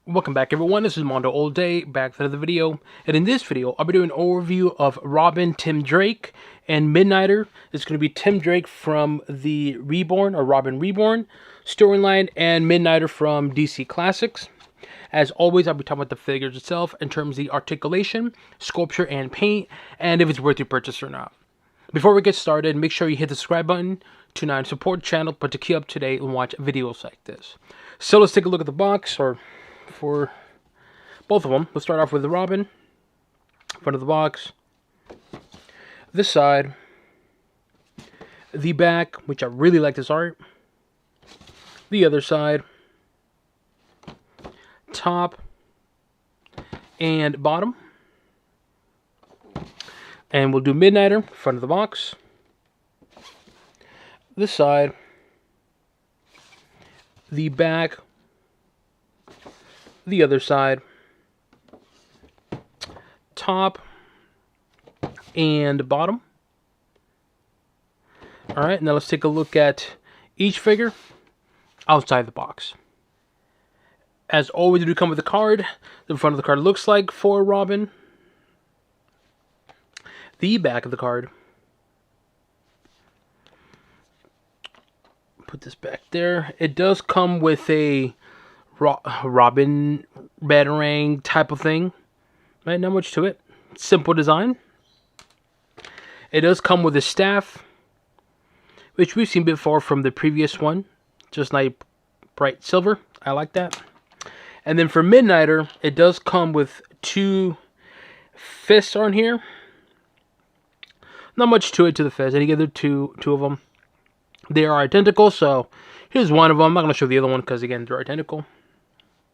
Welcome back, everyone. This is Mondo All Day, back for another video. And in this video, I'll be doing an overview of Robin, Tim Drake, and Midnighter. It's going to be Tim Drake from the Reborn, or Robin Reborn storyline, and Midnighter from DC Classics. As always, I'll be talking about the figures itself in terms of the articulation, sculpture, and paint, and if it's worth your purchase or not. Before we get started, make sure you hit the subscribe button to not support the channel, but to keep up to date and watch videos like this. So let's take a look at the box, or for both of them. Let's start off with the Robin. Front of the box. This side. The back, which I really like this art. The other side. Top. And bottom. And we'll do Midnighter, front of the box. This side. The back. The other side, top, and bottom. Alright, now let's take a look at each figure outside the box. As always, we do come with a card. The front of the card looks like for Robin. The back of the card. Put this back there. It does come with a Robin batarang type of thing. Right, not much to it. Simple design. It does come with a staff, which we've seen before from the previous one. Just nice bright silver. I like that. And then for Midnighter, it does come with two fists on here. Not much to it to the fists. And you get two of them. They are identical, so here's one of them. I'm not going to show the other one because, again, they're identical.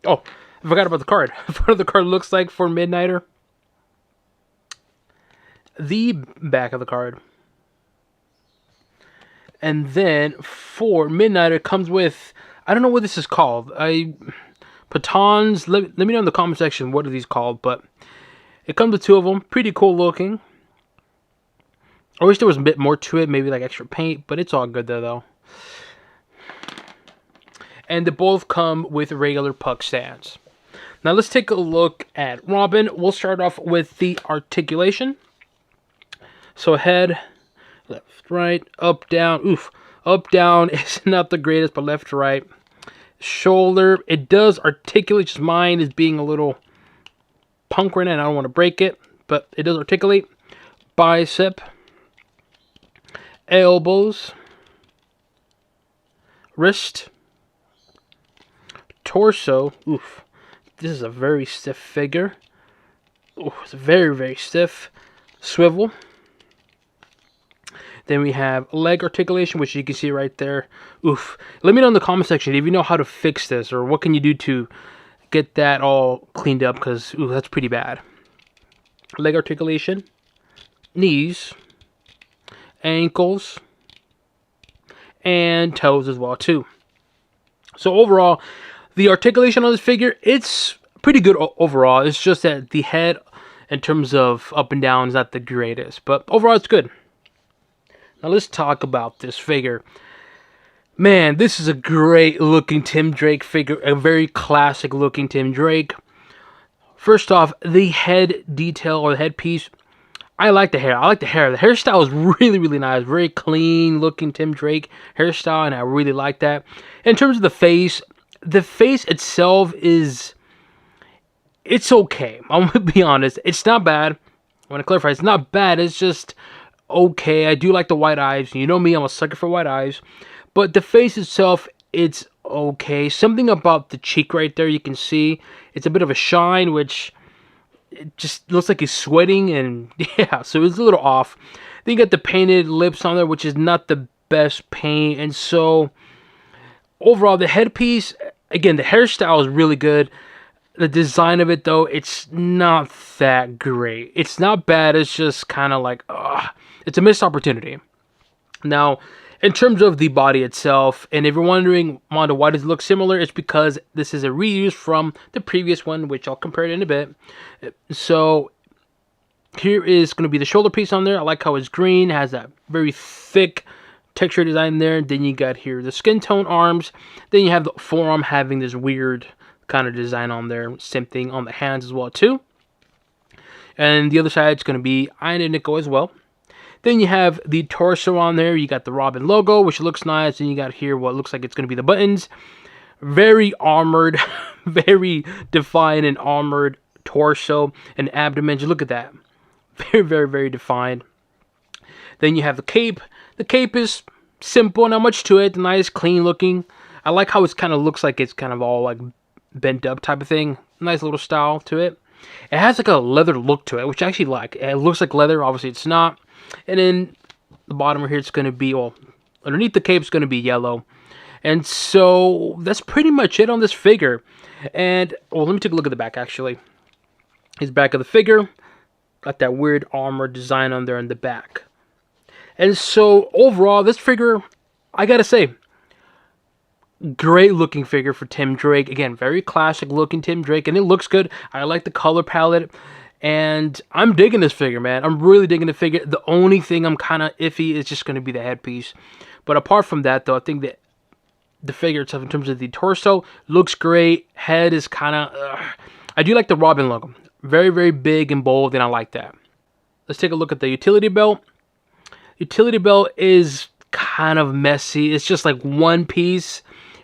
Oh, I forgot about the card. What the card looks like for Midnighter. The back of the card. And then for Midnighter, it comes with, I don't know what this is called. Pitons. Let me know in the comment section what are these called. But it comes with two of them. Pretty cool looking. I wish there was a bit more to it. Maybe like extra paint. But it's all good there, though. And they both come with regular puck stands. Now let's take a look at Robin. We'll start off with the articulation. So head, left, right, up, down. Oof, up, down is not the greatest, but left, right. Shoulder, it does articulate. Just mine is being a little punk right now, and I don't want to break it, but it does articulate. Bicep, elbows, wrist, torso. Oof, this is a very stiff figure. Oof, it's very, very stiff. Swivel. Then we have leg articulation, which you can see right there. Oof. Let me know in the comment section if you know how to fix this, or what can you do to get that all cleaned up, because that's pretty bad. Leg articulation. Knees. Ankles. And toes as well, too. So overall, the articulation on this figure, it's pretty good overall. It's just that the head, in terms of up and down, is not the greatest. But overall, it's good. Now let's talk about this figure. Man, this is a great looking Tim Drake figure. A very classic looking Tim Drake. First off, the head detail, or the headpiece. I like the hair. I like the hair. The hairstyle is really, really nice. Very clean looking Tim Drake hairstyle, and I really like that. In terms of the face itself is, it's okay. I'm going to be honest. It's not bad. I want to clarify, it's not bad. It's just okay. I do like the white eyes. You know me, I'm a sucker for white eyes. But the face itself, it's okay. Something about the cheek right there, you can see. It's a bit of a shine, which it just looks like he's sweating. And yeah, so it's a little off. Then you got the painted lips on there, which is not the best paint. And so overall, the headpiece, again, the hairstyle is really good. The design of it, though, it's not that great. It's not bad. It's just kind of like, it's a missed opportunity. Now, in terms of the body itself, and if you're wondering, Mondo, why does it look similar? It's because this is a reuse from the previous one, which I'll compare it in a bit. So here is going to be the shoulder piece on there. I like how it's green. It has that very thick texture design there. Then you got here the skin tone arms. Then you have the forearm having this weird kind of design on there. Same thing on the hands as well too. And the other side is going to be iron and nickel as well. Then you have the torso on there. You got the Robin logo, which looks nice. And you got here what looks like it's going to be the buttons. Very armored, very defined and armored torso and abdomen. Just look at that. Very, very, very defined. Then you have the cape. The cape is simple, not much to it. Nice, clean looking. I like how it kind of looks like it's kind of all like bent up type of thing. Nice little style to it. It has like a leather look to it, which I actually like. It looks like leather. Obviously, it's not. And then the bottom here, it's going to be, well, underneath the cape is going to be yellow. And so that's pretty much it on this figure. And, well, let me take a look at the back, actually. His back of the figure. Got that weird armor design on there in the back. And so, overall, this figure, I gotta say, great looking figure for Tim Drake. Again, very classic looking Tim Drake, and it looks good. I like the color palette, and I'm digging this figure, man. I'm really digging the figure. The only thing I'm kind of iffy is just going to be the headpiece. But apart from that, though, I think that the figure itself, in terms of the torso, looks great. Head is kind of... I do like the Robin logo. Very, very big and bold, and I like that. Let's take a look at the utility belt. Utility belt is kind of messy. It's just like one piece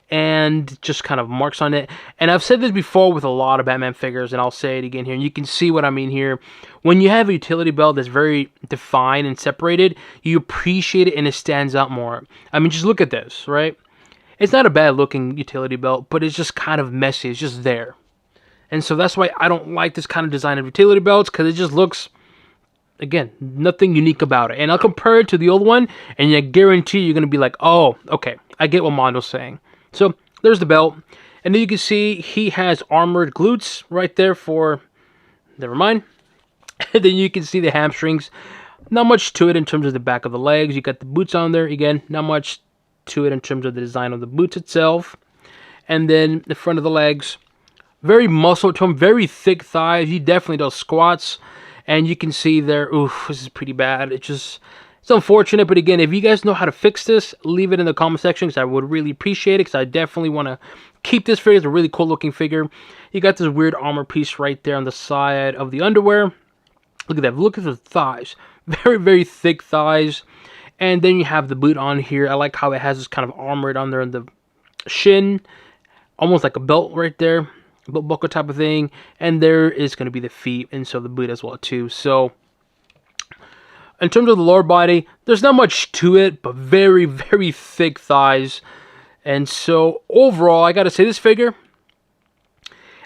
and just kind of marks on it. And I've said this before with a lot of Batman figures, and I'll say it again here. And you can see what I mean here. When you have a utility belt that's very defined and separated, you appreciate it and it stands out more. I mean, just look at this, right? It's not a bad looking utility belt, but it's just kind of messy. It's just there. And so that's why I don't like this kind of design of utility belts, because it just looks... Again, nothing unique about it. And I'll compare it to the old one, and I guarantee you're going to be like, oh, okay, I get what Mondo's saying. So, there's the belt. And then you can see he has armored glutes right there for... Never mind. And then you can see the hamstrings. Not much to it in terms of the back of the legs. You got the boots on there. Again, not much to it in terms of the design of the boots itself. And then the front of the legs. Very muscle tone, very thick thighs. He definitely does squats. And you can see there, oof, this is pretty bad. It's unfortunate, but again, if you guys know how to fix this, leave it in the comment section, because I would really appreciate it, because I definitely want to keep this figure. It's a really cool looking figure. You got this weird armor piece right there on the side of the underwear. Look at that. Look at the thighs. Very, very thick thighs. And then you have the boot on here. I like how it has this kind of armored on there in the shin. Almost like a belt right there. Belt buckle type of thing, and there is going to be the feet, and so the boot as well too. So in terms of the lower body, there's not much to it, but very, very thick thighs. And so overall, I gotta say, this figure,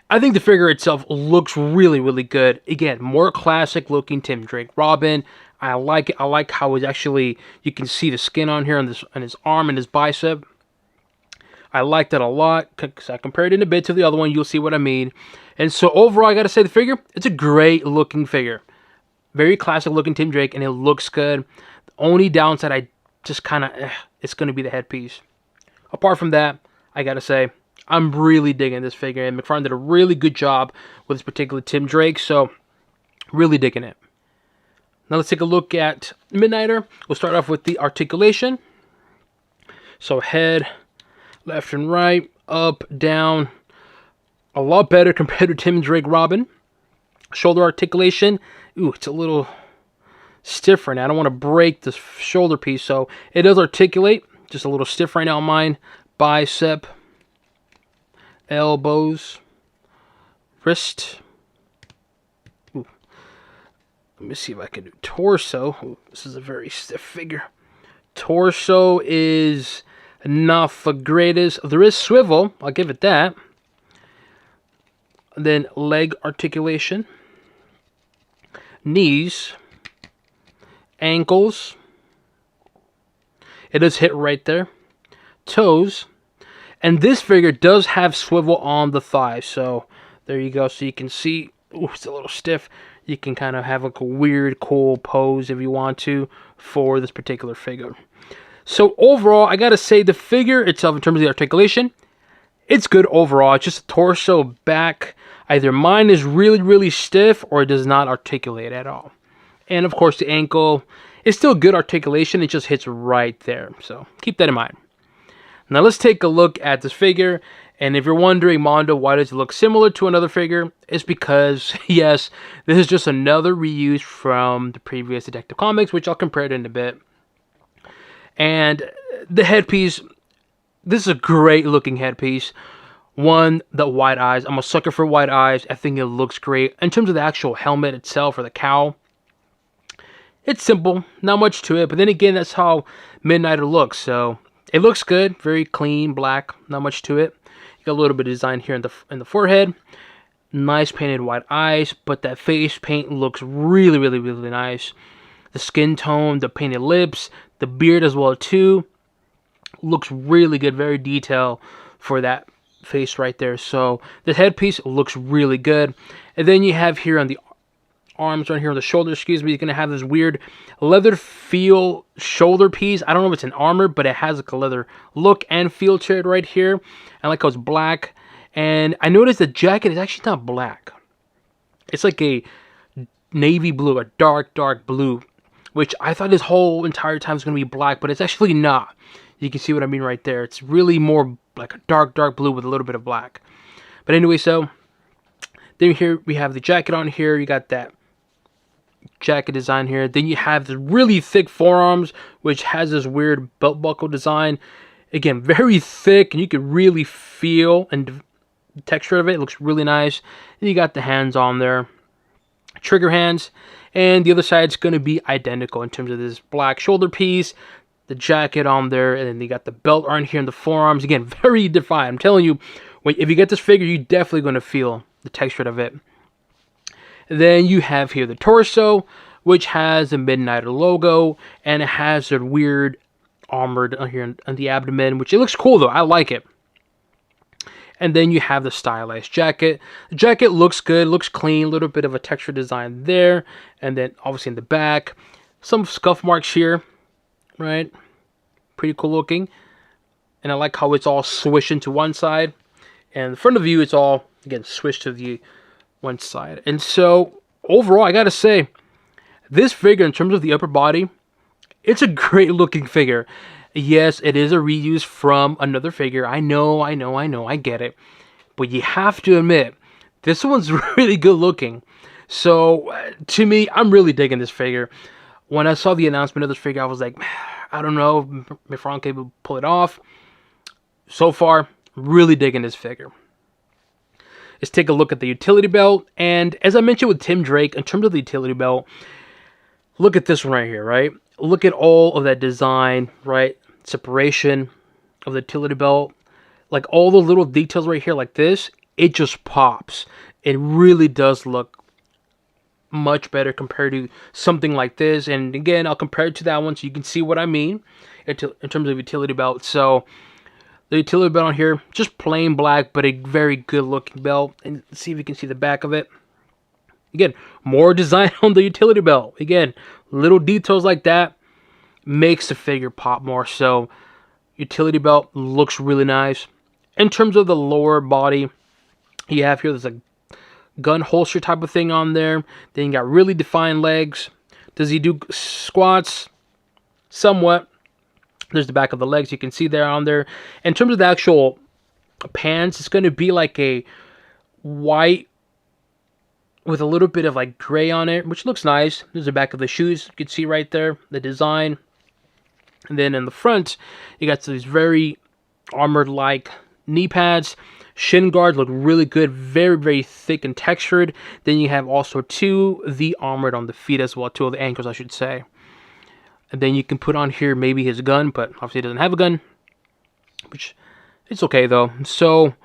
I think the figure itself looks really, really good. Again, more classic looking Tim Drake Robin. I like it. I like how it's actually, you can see the skin on here on his arm and his bicep. I like that a lot, because I compared it a bit to the other one. You'll see what I mean. And so overall, I got to say, the figure, it's a great looking figure. Very classic looking Tim Drake, and it looks good. The only downside, I just kind of, it's going to be the headpiece. Apart from that, I got to say, I'm really digging this figure. And McFarlane did a really good job with this particular Tim Drake. So, really digging it. Now let's take a look at Midnighter. We'll start off with the articulation. So head... left and right, up, down. A lot better compared to Tim Drake Robin. Shoulder articulation. Ooh, it's a little stiff right now. I don't want to break this shoulder piece, so it does articulate. Just a little stiff right now on mine. Bicep. Elbows. Wrist. Ooh. Let me see if I can do torso. Ooh, this is a very stiff figure. Torso is... not the greatest. There is swivel, I'll give it that. And then leg articulation, knees, ankles. It does hit right there. Toes. And this figure does have swivel on the thigh. So there you go. So you can see, ooh, it's a little stiff. You can kind of have like a weird, cool pose if you want to for this particular figure. So overall, I gotta say, the figure itself, in terms of the articulation, it's good overall. It's just the torso, back. Either mine is really, really stiff, or it does not articulate at all. And of course, the ankle is still good articulation. It just hits right there. So keep that in mind. Now let's take a look at this figure. And if you're wondering, Mondo, why does it look similar to another figure? It's because, yes, this is just another reuse from the previous Detective Comics, which I'll compare it in a bit. And the headpiece, this is a great looking headpiece. One, the white eyes. I'm a sucker for white eyes. I think it looks great. In terms of the actual helmet itself, or the cowl, it's simple, not much to it. But then again, that's how Midnighter looks. So it looks good, very clean, black, not much to it. You got a little bit of design here in the forehead. Nice painted white eyes, but that face paint looks really, really, really nice. The skin tone, the painted lips, the beard as well too, looks really good, very detailed for that face right there. So the headpiece looks really good. And then you have here on the arms, right here on the shoulder, excuse me, you're gonna have this weird leather feel shoulder piece. I don't know if it's an armor, but it has like a leather look and feel to it right here. I like how it's black. And I noticed the jacket is actually not black. It's like a navy blue, a dark, dark blue, which I thought this whole entire time was gonna be black, but it's actually not. You can see what I mean right there. It's really more like a dark, dark blue with a little bit of black. But anyway, so then here we have the jacket on here. You got that jacket design here. Then you have the really thick forearms, which has this weird belt buckle design. Again, very thick, and you can really feel and the texture of it. It looks really nice. And you got the hands on there, trigger hands, and the other side's going to be identical in terms of this black shoulder piece, the jacket on there, and then you got the belt on here and the forearms. Again, very defined. I'm telling you, if you get this figure, you're definitely going to feel the texture of it. Then you have here the torso, which has the Midnighter logo, and it has a weird armored here on the abdomen, which it looks cool though. I like it. And then you have the stylized jacket. The jacket looks good, looks clean, a little bit of a texture design there, and then obviously in the back, some scuff marks here, right? Pretty cool looking. And I like how it's all swished into one side, and the front of the view, it's all again swished to the one side. And so overall, I gotta say, this figure in terms of the upper body, it's a great looking figure. Yes, it is a reuse from another figure. I know, I get it. But you have to admit, this one's really good looking. So to me, I'm really digging this figure. When I saw the announcement of this figure, I was like, I don't know if McFarlane can pull it off. So far, really digging this figure. Let's take a look at the utility belt. And as I mentioned with Tim Drake, in terms of the utility belt, look at this one right here, right? Look at all of that design, right? Separation of the utility belt. Like all the little details right here like this, it just pops. It really does look much better compared to something like this. And again, I'll compare it to that one so you can see what I mean in terms of utility belt. So the utility belt on here, just plain black, but a very good looking belt. And let's see if you can see the back of it. Again, more design on the utility belt. Again, little details like that makes the figure pop more. So utility belt looks really nice. In terms of the lower body, you have here, there's a gun holster type of thing on there. Then you got really defined legs. Does he do squats? Somewhat. There's the back of the legs. You can see there on there. In terms of the actual pants, it's going to be like a white with a little bit of like gray on it, which looks nice. There's the back of the shoes. You can see right there, the design. And then in the front, you got these very armored-like knee pads. Shin guards look really good, very, very thick and textured. Then you have also the armored on the feet as well, of the ankles, I should say. And then you can put on here maybe his gun, but obviously he doesn't have a gun, which it's okay though. So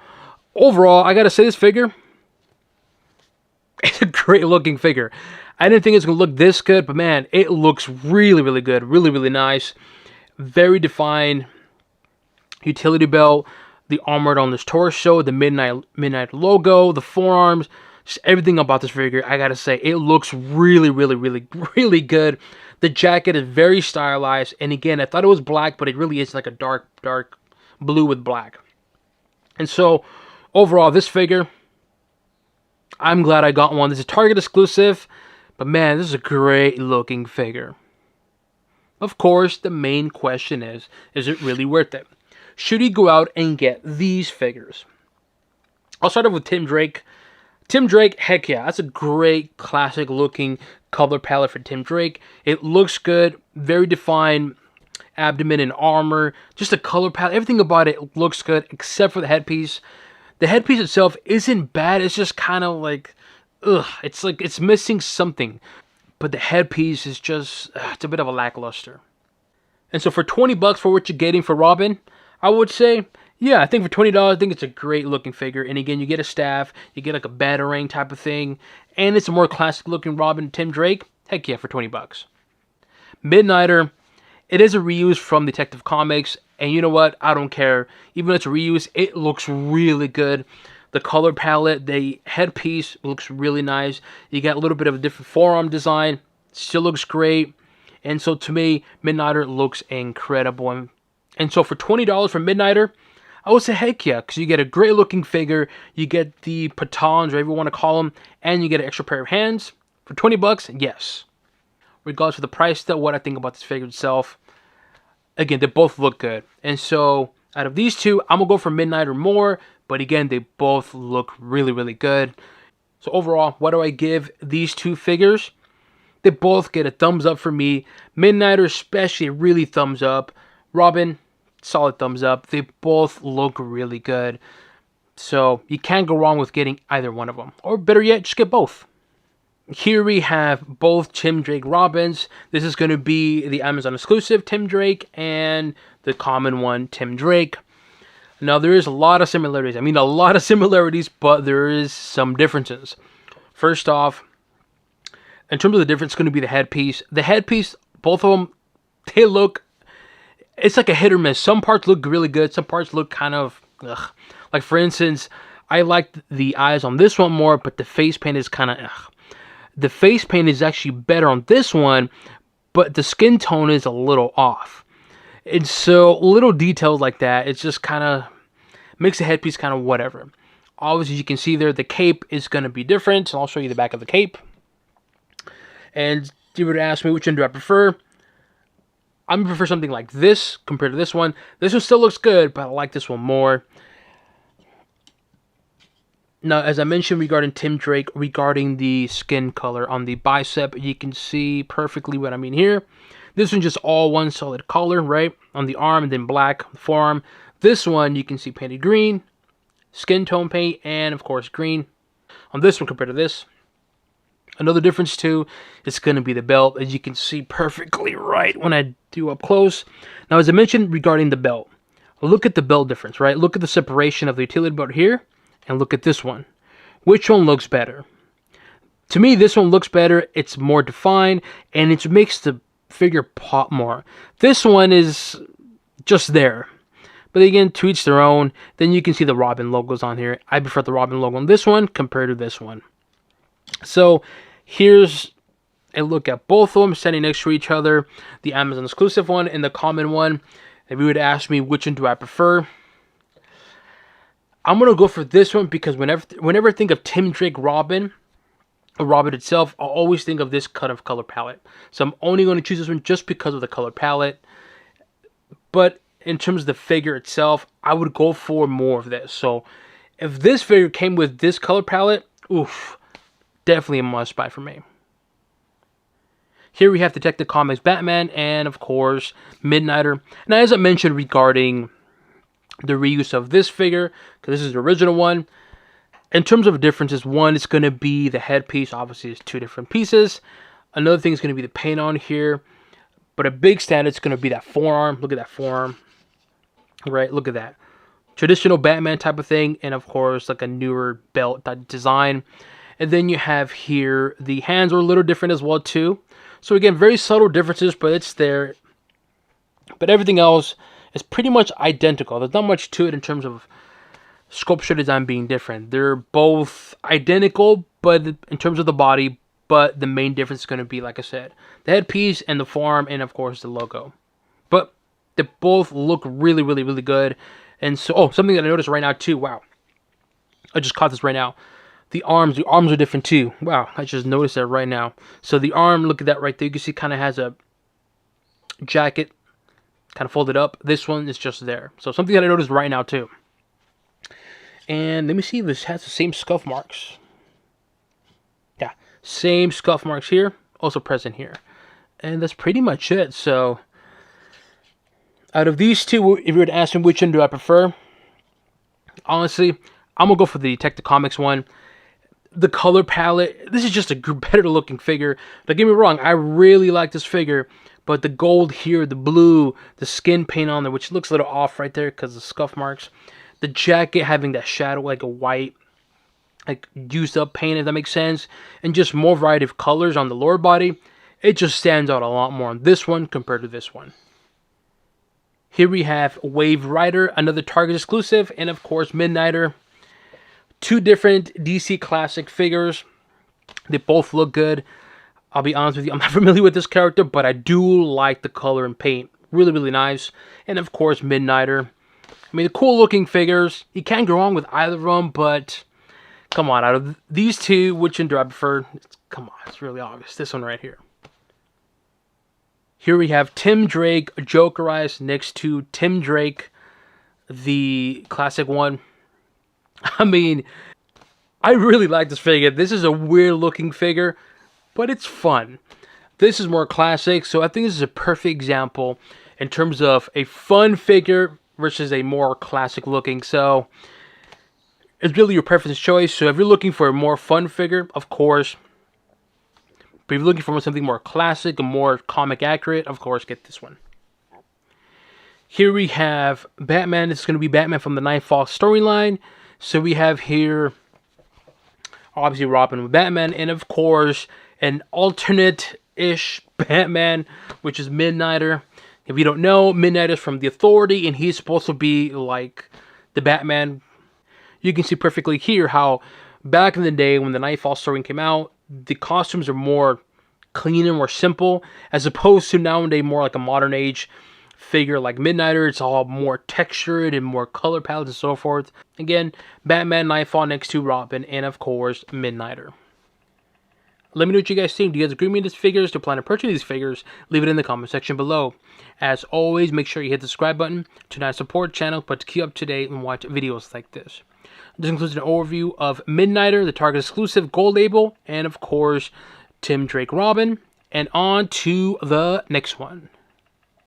overall, I gotta say this figure, it's a great looking figure. I didn't think it was gonna look this good, but man, it looks really, really good, really, really nice. Very defined utility belt, the armored on this torso, the Midnight logo, the forearms, just everything about this figure. I gotta say, it looks really, really, really, really good. The jacket is very stylized, and again, I thought it was black, but it really is like a dark, dark blue with black. And so, overall, this figure, I'm glad I got one. This is a Target exclusive, but man, this is a great looking figure. Of course, the main question is it really worth it? Should you go out and get these figures? I'll start off with Tim Drake. Tim Drake, heck yeah, that's a great classic looking color palette for Tim Drake. It looks good, very defined abdomen and armor, just the color palette, everything about it looks good except for the headpiece. The headpiece itself isn't bad, it's just kind of like, ugh, it's like it's missing something. But the headpiece is just, it's a bit of a lackluster. And so for 20 bucks for what you're getting for Robin, I would say, yeah, I think for $20, I think it's a great looking figure. And again, you get a staff, you get like a batarang type of thing, and it's a more classic looking Robin, Tim Drake. Heck yeah, for 20 bucks. Midnighter, it is a reuse from Detective Comics, and you know what? I don't care. Even though it's a reuse, it looks really good. The color palette, the headpiece looks really nice. You got a little bit of a different forearm design. Still looks great. And so to me, Midnighter looks incredible. And so for $20 for Midnighter, I would say heck yeah, because you get a great looking figure, you get the pitons, whatever you want to call them, and you get an extra pair of hands. For 20 bucks, yes. Regardless of the price, though, what I think about this figure itself, again, they both look good. And so out of these two, I'm going to go for Midnighter more, but again, they both look really, really good. So overall, what do I give these two figures? They both get a thumbs up for me. Midnighter especially, really thumbs up. Robin, solid thumbs up. They both look really good. So you can't go wrong with getting either one of them. Or better yet, just get both. Here we have both Tim Drake Robins. This is going to be the Amazon exclusive Tim Drake and the common one, Tim Drake. Now, there is a lot of similarities. I mean, a lot of similarities, but there is some differences. First off, in terms of the difference, it's going to be the headpiece. The headpiece, both of them, they look, it's like a hit or miss. Some parts look really good. Some parts look kind of, ugh. Like, for instance, I like the eyes on this one more, but the face paint is kind of, ugh. The face paint is actually better on this one, but the skin tone is a little off. And so, little details like that, it's just kind of makes the headpiece kind of whatever. Obviously, you can see there, the cape is going to be different. And I'll show you the back of the cape. And if you were to ask me which one do I prefer, I'm going to prefer something like this compared to this one. This one still looks good, but I like this one more. Now, as I mentioned regarding Tim Drake, regarding the skin color on the bicep, you can see perfectly what I mean here. This one just all one solid color, right? On the arm and then black on the forearm. This one, you can see painted green, skin tone paint, and of course green. On this one compared to this. Another difference too, it's going to be the belt, as you can see perfectly right when I do up close. Now, as I mentioned regarding the belt, look at the belt difference, right? Look at the separation of the utility belt here, and look at this one. Which one looks better? To me, this one looks better. It's more defined, and it makes the figure pop more. This one is just there. But again, to each their own. Then you can see the Robin logos on here. I prefer the Robin logo on this one compared to this one. So here's a look at both of them standing next to each other. The Amazon exclusive one and the common one. If you would ask me which one do I prefer, I'm going to go for this one because whenever I think of Tim Drake Robin, or Robin itself, I'll always think of this kind of color palette. So I'm only going to choose this one just because of the color palette. But in terms of the figure itself, I would go for more of this. So if this figure came with this color palette, oof, definitely a must buy for me. Here we have Detective Comics Batman and, of course, Midnighter. Now, as I mentioned regarding the reuse of this figure, because this is the original one, in terms of differences, one, it's going to be the headpiece. Obviously, it's two different pieces. Another thing is going to be the paint on here. But a big stand, it's going to be that forearm. Look at that forearm. Right? Look at that. Traditional Batman type of thing. And, of course, like a newer belt type design. And then you have here, the hands are a little different as well, too. So, again, very subtle differences, but it's there. But everything else is pretty much identical. There's not much to it in terms of sculpture design being different. They're both identical, but in terms of the body, but the main difference is going to be, like I said, the headpiece and the forearm, and of course the logo. But they both look really, really, really good. And so, oh, something that I noticed right now too. Wow, I just caught this right now. The arms are different too. Wow, I just noticed that right now. So the arm, look at that right there. You can see, kind of has a jacket, kind of folded up. This one is just there. So something that I noticed right now too. And let me see if this has the same scuff marks. Yeah, same scuff marks here, also present here. And that's pretty much it. So, out of these two, if you were to ask me which one do I prefer, honestly, I'm going to go for the Detective Comics one. The color palette, this is just a better looking figure. Don't get me wrong, I really like this figure. But the gold here, the blue, the skin paint on there, which looks a little off right there because of the scuff marks. The jacket having that shadow, like a white, like used up paint, if that makes sense. And just more variety of colors on the lower body. It just stands out a lot more on this one compared to this one. Here we have Wave Rider, another Target exclusive, and of course Midnighter. Two different DC Classic figures. They both look good. I'll be honest with you, I'm not familiar with this character, but I do like the color and paint. Really, really nice. And of course, Midnighter. I mean, the cool looking figures. You can't go wrong with either of them, but come on, out of these two, which one do I prefer? Come on, it's really obvious. This one right here. Here we have Tim Drake Jokerized next to Tim Drake, the classic one. I mean, I really like this figure. This is a weird looking figure, but it's fun. This is more classic, so I think this is a perfect example in terms of a fun figure versus a more classic looking. So it's really your preference choice. So if you're looking for a more fun figure, of course. But if you're looking for something more classic and more comic accurate, of course, get this one. Here we have Batman. It's going to be Batman from the Nightfall storyline. So we have here, obviously, Robin with Batman. And, of course, an alternate-ish Batman, which is Midnighter. If you don't know, Midnighter's from the Authority, and he's supposed to be like the Batman. You can see perfectly here how back in the day when the Nightfall story came out, the costumes are more clean and more simple, as opposed to nowadays more like a modern age figure like Midnighter. It's all more textured and more color palettes and so forth. Again, Batman, Nightfall next to Robin, and of course, Midnighter. Let me know what you guys think. Do you guys agree with me on these figures? Do you plan to purchase these figures? Leave it in the comment section below. As always, make sure you hit the subscribe button to not support the channel, but to keep up to date and watch videos like this. This includes an overview of Midnighter, the Target exclusive gold label, and of course, Tim Drake Robin. And on to the next one.